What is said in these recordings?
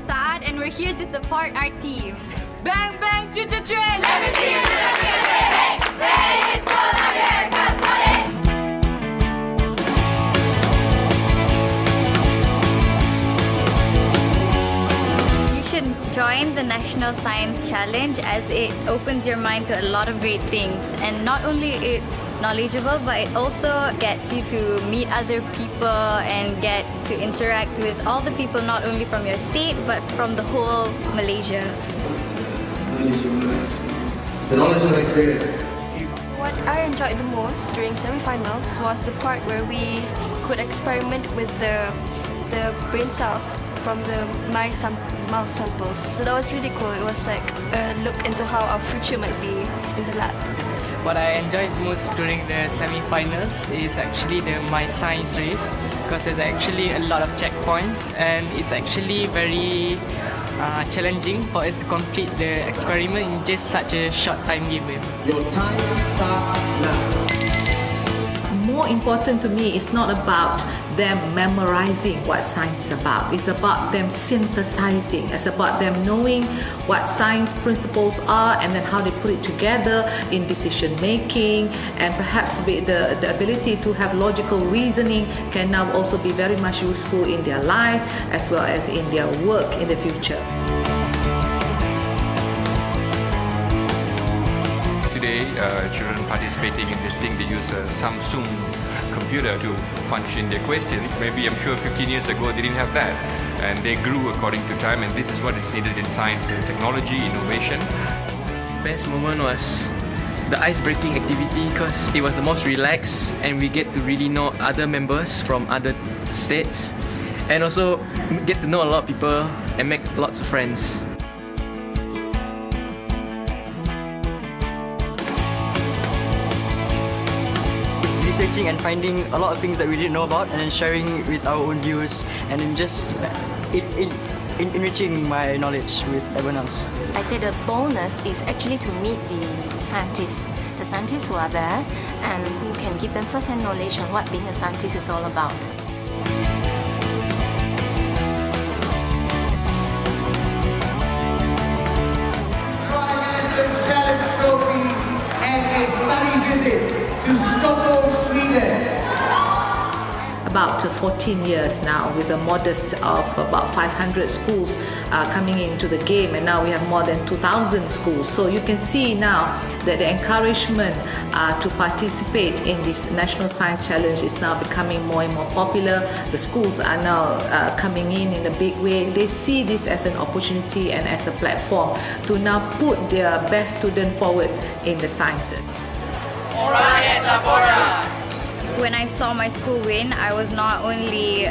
Saad, and we're here to support our team. Bang, bang, ch-ch-train! Let me see you do the biggest hey, hey! Hey, it's full of haircuts, college! You should join the National Science Challenge as it opens your mind to a lot of great things. And not only it's knowledgeable, but it also gets you to meet other people and get to interact with all the people, not only from your state, but from the whole Malaysia. It's a knowledgeable experience. What I enjoyed the most during semi-finals was the part where we could experiment with the brain cells from the mouse samples. So that was really cool. It was like a look into how our future might be in the lab. What I enjoyed most during the semi-finals is actually the My Science race, because there's actually a lot of checkpoints and it's actually very challenging for us to complete the experiment in just such a short time given. Your time starts now. More important to me is not about them memorizing what science is about. It's about them synthesizing. It's about them knowing what science principles are and then how they put it together in decision making, and perhaps the ability to have logical reasoning can now also be very much useful in their life as well as in their work in the future. Today, children participating in this thing, they use a Samsung computer to punch in their questions. Maybe, I'm sure 15 years ago they didn't have that, and they grew according to time, and this is what is needed in science and technology, innovation. Best moment was the ice-breaking activity, because it was the most relaxed and we get to really know other members from other states, and also get to know a lot of people and make lots of friends. Researching and finding a lot of things that we didn't know about, and then sharing with our own views, and then just enriching my knowledge with everyone else. I say the bonus is actually to meet the scientists who are there and who can give them first-hand knowledge on what being a scientist is all about. Prime Minister's Challenge Trophy and a study visit to Stockholm, Sweden. About 14 years now, with a modest of about 500 schools coming into the game, and now we have more than 2,000 schools. So you can see now that the encouragement to participate in this National Science Challenge is now becoming more and more popular. The schools are now coming in a big way. They see this as an opportunity and as a platform to now put their best student forward in the sciences. When I saw my school win, I was not only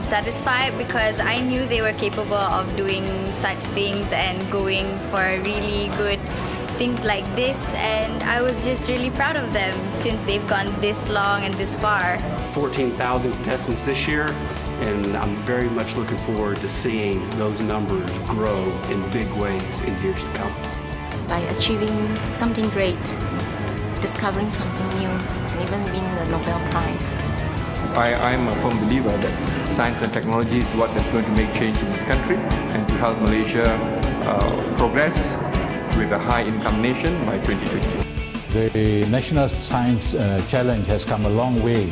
satisfied because I knew they were capable of doing such things and going for really good things like this, and I was just really proud of them since they've gone this long and this far. 14,000 contestants this year, and I'm very much looking forward to seeing those numbers grow in big ways in years to come. By achieving something great, discovering something new, and even winning the Nobel Prize. I'm a firm believer that science and technology is what that's going to make change in this country and to help Malaysia progress with a high-income nation by 2050. The National Science Challenge has come a long way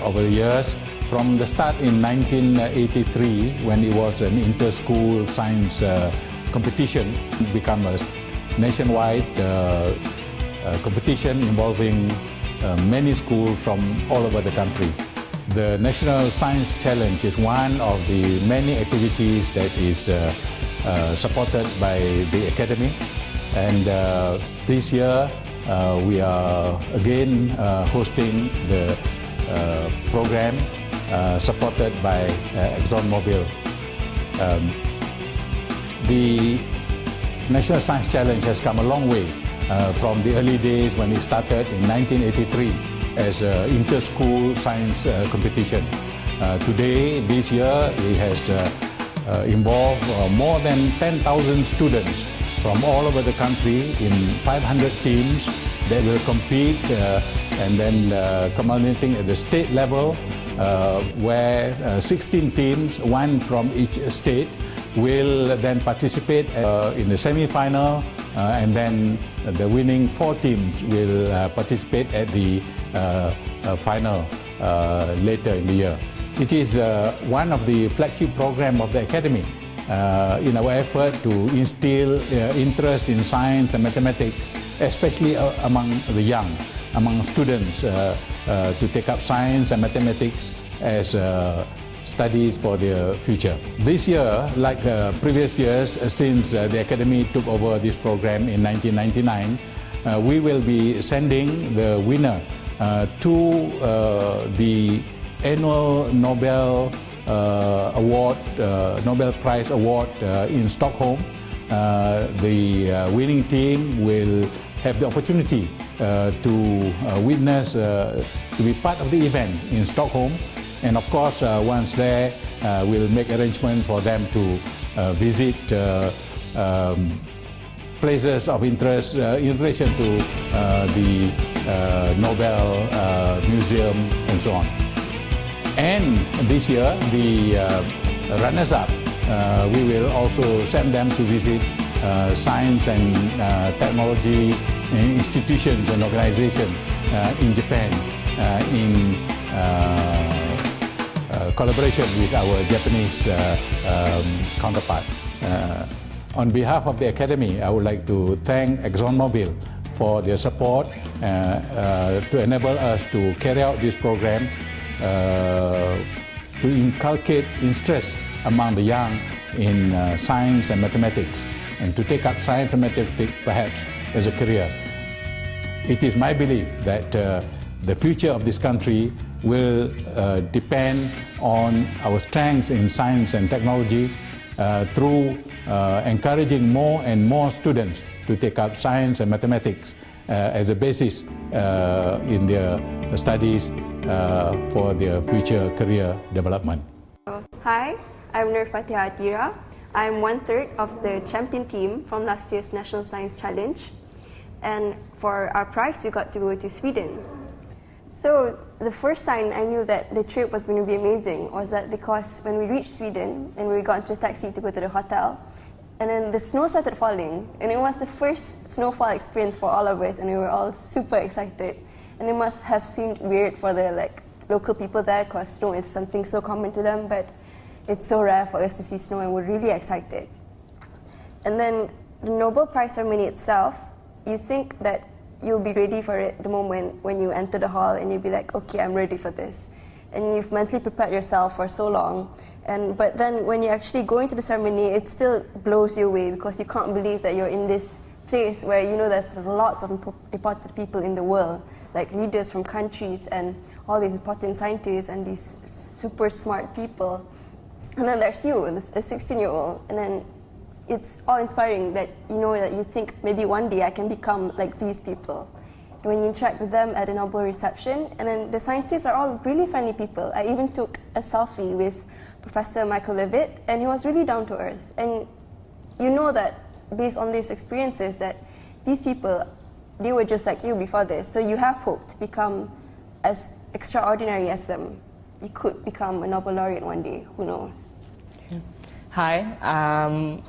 over the years. From the start in 1983, when it was an inter-school science competition, it became a nationwide competition involving many schools from all over the country. The National Science Challenge is one of the many activities that is supported by the Academy, and this year we are again hosting the program supported by ExxonMobil. The National Science Challenge has come a long way from the early days when it started in 1983 as an inter-school science competition. Today, this year, it has involved more than 10,000 students from all over the country in 500 teams that will compete and then culminating at the state level where 16 teams, one from each state, will then participate in the semi-final, and then the winning 4 teams will participate at the final later in the year. It is one of the flagship programs of the Academy in our effort to instill interest in science and mathematics, especially among the young, among students, to take up science and mathematics as studies for their future. This year, like previous years, since the Academy took over this program in 1999, we will be sending the winner to the annual Nobel Award, Nobel Prize Award in Stockholm. The winning team will have the opportunity to witness, to be part of the event in Stockholm. And of course, once there, we'll make arrangements for them to visit places of interest in relation to the Nobel Museum and so on. And this year, the runners-up, we will also send them to visit science and technology institutions and organizations in Japan in collaboration with our Japanese counterpart. On behalf of the Academy, I would like to thank ExxonMobil for their support to enable us to carry out this program, to inculcate interest among the young in science and mathematics, and to take up science and mathematics perhaps as a career. It is my belief that the future of this country will depend on our strengths in science and technology through encouraging more and more students to take up science and mathematics as a basis in their studies for their future career development. Hi, I'm Nur Fatihah Atira. I'm 1/3 of the champion team from last year's National Science Challenge. And for our prize, we got to go to Sweden. So the first sign I knew that the trip was going to be amazing was that because when we reached Sweden and we got into a taxi to go to the hotel, and then the snow started falling, and it was the first snowfall experience for all of us, and we were all super excited. And it must have seemed weird for the local people there because snow is something so common to them, but it's so rare for us to see snow, and we're really excited. And then the Nobel Prize ceremony itself, you think that you'll be ready for it the moment when you enter the hall and you'll be like, okay, I'm ready for this. And you've mentally prepared yourself for so long. But then when you actually go into the ceremony, it still blows you away because you can't believe that you're in this place where you know there's lots of important people in the world, like leaders from countries and all these important scientists and these super smart people. And then there's you, a 16-year-old, and then it's awe-inspiring that you know that you think maybe one day I can become like these people. And when you interact with them at a Nobel reception, and then the scientists are all really friendly people. I even took a selfie with Professor Michael Levitt, and he was really down to earth. And you know that based on these experiences that these people, they were just like you before this. So you have hope to become as extraordinary as them. You could become a Nobel laureate one day, who knows? Hi,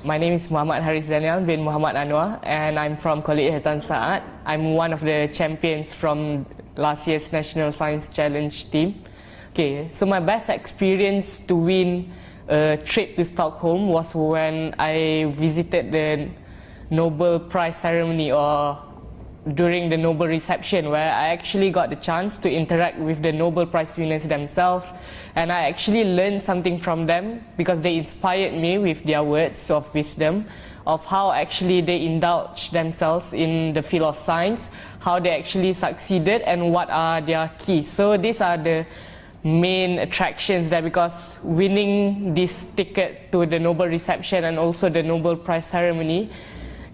my name is Muhammad Haris Daniel bin Muhammad Anwar, and I'm from College Hatan Saat. I'm one of the champions from last year's National Science Challenge team. Okay, so my best experience to win a trip to Stockholm was when I visited the Nobel Prize ceremony or during the Nobel reception, where I actually got the chance to interact with the Nobel Prize winners themselves, and I actually learned something from them because they inspired me with their words of wisdom of how actually they indulge themselves in the field of science, how they actually succeeded, and what are their keys. So these are the main attractions there, because winning this ticket to the Nobel reception and also the Nobel Prize ceremony,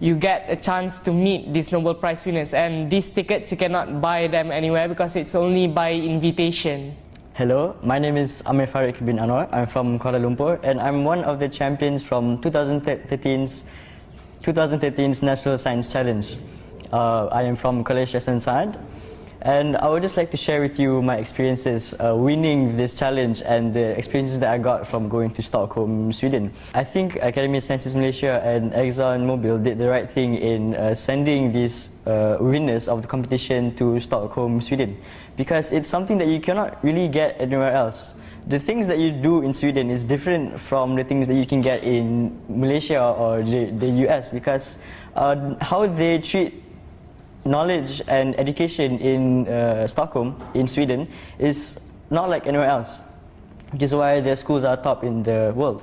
you get a chance to meet these Nobel Prize winners, and these tickets you cannot buy them anywhere because it's only by invitation. Hello, my name is Amir Farid bin Anwar. I'm from Kuala Lumpur, and I'm one of the champions from 2013's National Science Challenge. I am from College Hatan Saat, And I would just like to share with you my experiences winning this challenge and the experiences that I got from going to Stockholm, Sweden. I think Academy of Sciences Malaysia and ExxonMobil did the right thing in sending these winners of the competition to Stockholm, Sweden, because it's something that you cannot really get anywhere else. The things that you do in Sweden is different from the things that you can get in Malaysia or the US, because how they treat knowledge and education in Stockholm, in Sweden, is not like anywhere else, which is why their schools are top in the world.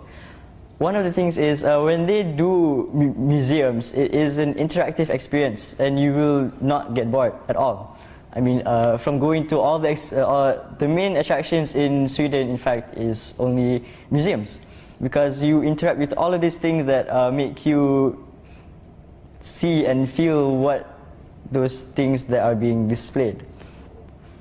One of the things is when they do museums, it is an interactive experience and you will not get bored at all. I mean, from going to all the main attractions in Sweden, in fact, is only museums, because you interact with all of these things that make you see and feel what those things that are being displayed.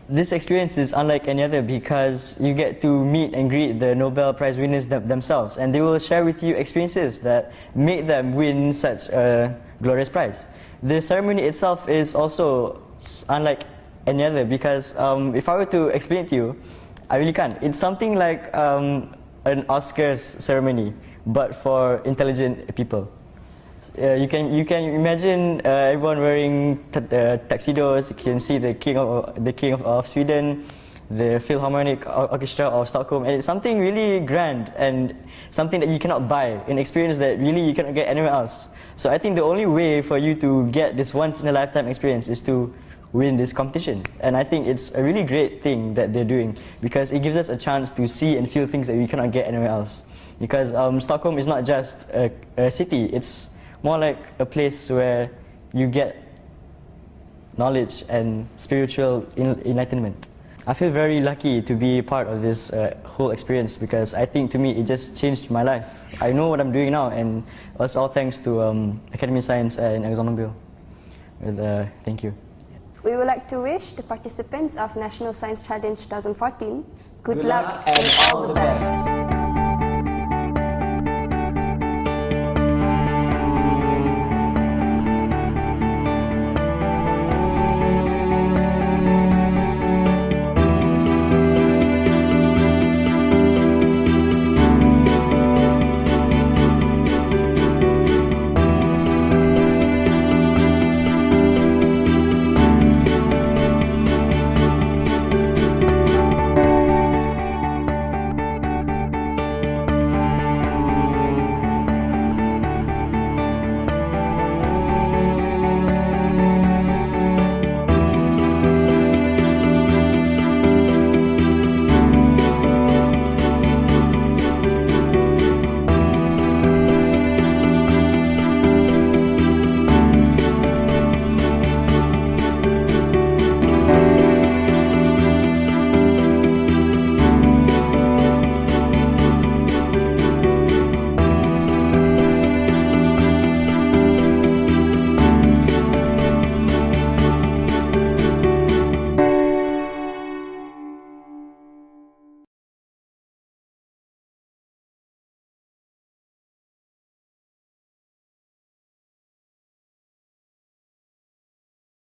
This experience is unlike any other because you get to meet and greet the Nobel Prize winners themselves, and they will share with you experiences that made them win such a glorious prize. The ceremony itself is also unlike any other because if I were to explain it to you, I really can't. It's something like an Oscars ceremony, but for intelligent people. You can imagine everyone wearing tuxedos. You can see the king of Sweden, the Philharmonic Orchestra of Stockholm, and it's something really grand and something that you cannot buy, an experience that really you cannot get anywhere else. So I think the only way for you to get this once in a lifetime experience is to win this competition, and I think it's a really great thing that they're doing because it gives us a chance to see and feel things that we cannot get anywhere else. Because Stockholm is not just a city; it's more like a place where you get knowledge and spiritual enlightenment. I feel very lucky to be part of this whole experience because I think to me it just changed my life. I know what I'm doing now, and it's all thanks to Academy of Science and ExxonMobil. Thank you. We would like to wish the participants of National Science Challenge 2014 good luck and all the best.